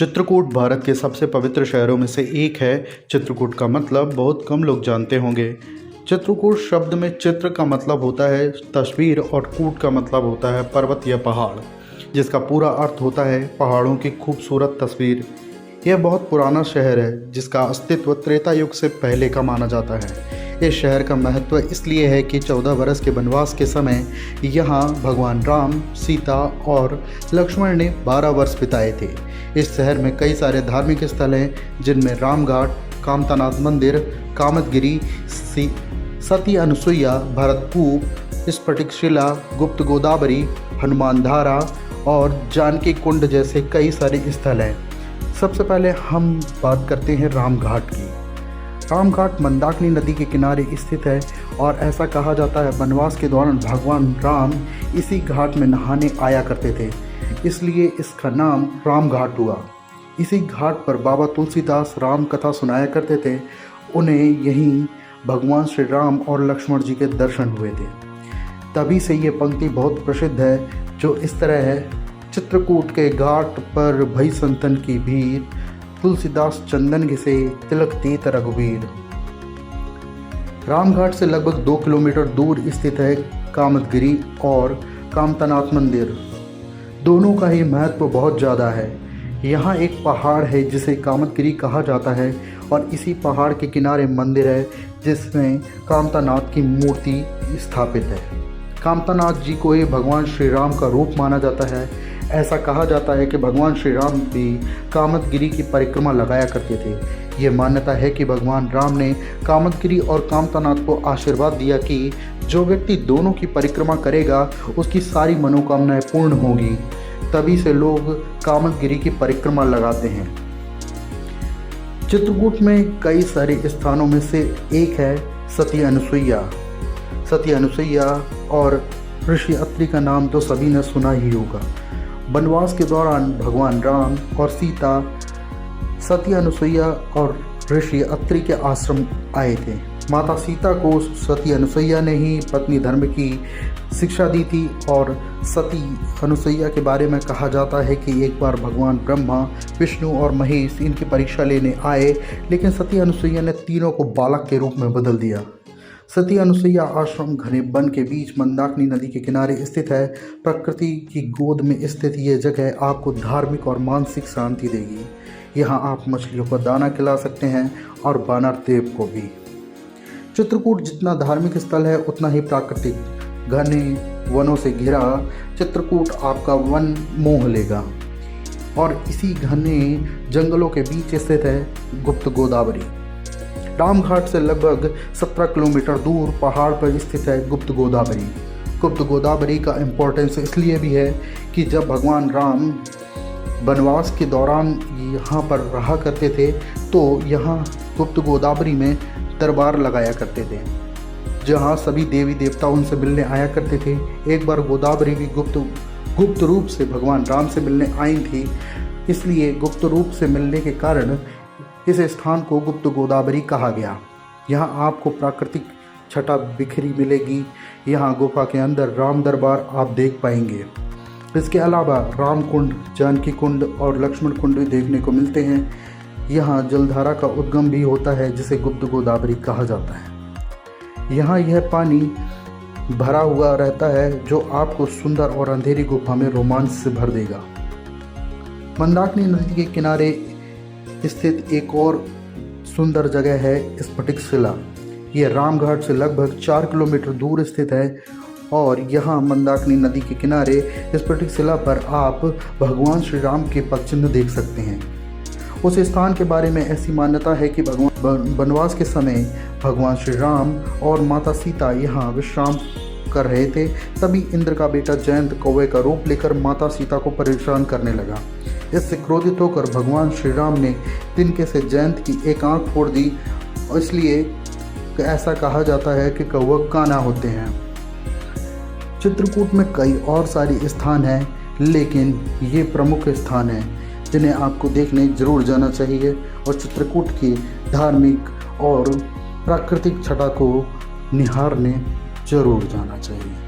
चित्रकूट भारत के सबसे पवित्र शहरों में से एक है। चित्रकूट का मतलब बहुत कम लोग जानते होंगे। चित्रकूट शब्द में चित्र का मतलब होता है तस्वीर और कूट का मतलब होता है पर्वत या पहाड़, जिसका पूरा अर्थ होता है पहाड़ों की खूबसूरत तस्वीर। यह बहुत पुराना शहर है जिसका अस्तित्व त्रेता युग से पहले का माना जाता है। इस शहर का महत्व इसलिए है कि 14 वर्ष के वनवास के समय यहाँ भगवान राम, सीता और लक्ष्मण ने 12 वर्ष बिताए थे। इस शहर में कई सारे धार्मिक स्थल हैं, जिनमें रामघाट, कामतानाथ मंदिर, कामतगिरी, सती अनुसुईया, भरतकूप, स्फटिकशिला, गुप्त गोदावरी, हनुमान धारा और जानकी कुंड जैसे कई सारे स्थल हैं। सबसे पहले हम बात करते हैं रामघाट की। रामघाट मंदाकिनी नदी के किनारे स्थित है और ऐसा कहा जाता है वनवास के दौरान भगवान राम इसी घाट में नहाने आया करते थे, इसलिए इसका नाम रामघाट हुआ। इसी घाट पर बाबा तुलसीदास राम कथा सुनाया करते थे। उन्हें यहीं भगवान श्री राम और लक्ष्मण जी के दर्शन हुए थे। तभी से ये पंक्ति बहुत प्रसिद्ध है, जो इस तरह है: चित्रकूट के घाट पर भई संतन की भीड़, तुलसीदास चंदन घिसे तिलक देत रघुवीर। रामघाट से लगभग 2 किलोमीटर दूर स्थित है कामतगिरी और कामतानाथ मंदिर। दोनों का ही महत्व बहुत ज़्यादा है। यहाँ एक पहाड़ है जिसे कामतगिरी कहा जाता है और इसी पहाड़ के किनारे मंदिर है जिसमें कामतानाथ की मूर्ति स्थापित है। कामतानाथ जी को ही भगवान श्री राम का रूप माना जाता है। ऐसा कहा जाता है कि भगवान श्री राम भी कामतगिरी की परिक्रमा लगाया करते थे। ये मान्यता है कि भगवान राम ने कामतगिरी और कामतानाथ को आशीर्वाद दिया कि जो व्यक्ति दोनों की परिक्रमा करेगा उसकी सारी मनोकामनाएं पूर्ण होगी। तभी से लोग कामतगिरी की परिक्रमा लगाते हैं। चित्रकूट में कई सारे स्थानों में से एक है सती अनुसुईया। सती अनुसुईया और ऋषि अत्रि का नाम तो सभी ने सुना ही होगा। वनवास के दौरान भगवान राम और सीता सती अनुसुईया और ऋषि अत्रि के आश्रम आए थे। माता सीता को सती अनुसुईया ने ही पत्नी धर्म की शिक्षा दी थी और सती अनुसुईया के बारे में कहा जाता है कि एक बार भगवान ब्रह्मा, विष्णु और महेश इनकी परीक्षा लेने आए, लेकिन सती अनुसुईया ने तीनों को बालक के रूप में बदल दिया। सती अनुसुईया आश्रम घने वन के बीच मंदाकिनी नदी के किनारे स्थित है। प्रकृति की गोद में स्थित ये जगह आपको धार्मिक और मानसिक शांति देगी। यहाँ आप मछलियों को दाना खिला सकते हैं और वानर देव को भी। चित्रकूट जितना धार्मिक स्थल है उतना ही प्राकृतिक। घने वनों से घिरा चित्रकूट आपका वन मोह लेगा और इसी घने जंगलों के बीच स्थित है गुप्त गोदावरी। रामघाट से लगभग 17 किलोमीटर दूर पहाड़ पर स्थित है गुप्त गोदावरी। गुप्त गोदावरी का इम्पोर्टेंस इसलिए भी है कि जब भगवान राम वनवास के दौरान यहाँ पर रहा करते थे तो यहाँ गुप्त गोदावरी में दरबार लगाया करते थे, जहाँ सभी देवी देवता उनसे मिलने आया करते थे। एक बार गोदावरी भी गुप्त रूप से भगवान राम से मिलने आई थी, इसलिए गुप्त रूप से मिलने के कारण इस स्थान को गुप्त गोदावरी कहा गया। यहाँ आपको प्राकृतिक छटा बिखरी मिलेगी। यहाँ गुफा के अंदर राम दरबार आप देख पाएंगे। इसके अलावा राम कुंड, जानकी कुंड और लक्ष्मण कुंड भी देखने को मिलते हैं। यहाँ जलधारा का उद्गम भी होता है जिसे गुप्त गोदावरी कहा जाता है। यहाँ यह पानी भरा हुआ रहता है जो आपको सुंदर और अंधेरी गुफा में रोमांच से भर देगा। मंदाकिनी नदी के किनारे स्थित एक और सुंदर जगह है स्फटिकशिला। यह रामघाट से लगभग 4 किलोमीटर दूर स्थित है और यहाँ मंदाकिनी नदी के किनारे स्फटिकशिला पर आप भगवान श्री राम के पदचिन्ह देख सकते हैं। उस स्थान के बारे में ऐसी मान्यता है कि भगवान वनवास के समय भगवान श्री राम और माता सीता यहाँ विश्राम कर रहे थे। तभी इंद्र का बेटा जयंत कौवे का रूप लेकर माता सीता को परेशान करने लगा। इससे क्रोधित होकर भगवान श्री राम ने तिनके से जयंत की एक आंख फोड़ दी। इसलिए ऐसा कहा जाता है कि कौवे काना होते हैं। चित्रकूट में कई और सारे स्थान हैं, लेकिन ये प्रमुख स्थान हैं जिन्हें आपको देखने जरूर जाना चाहिए और चित्रकूट की धार्मिक और प्राकृतिक छटा को निहारने जरूर जाना चाहिए।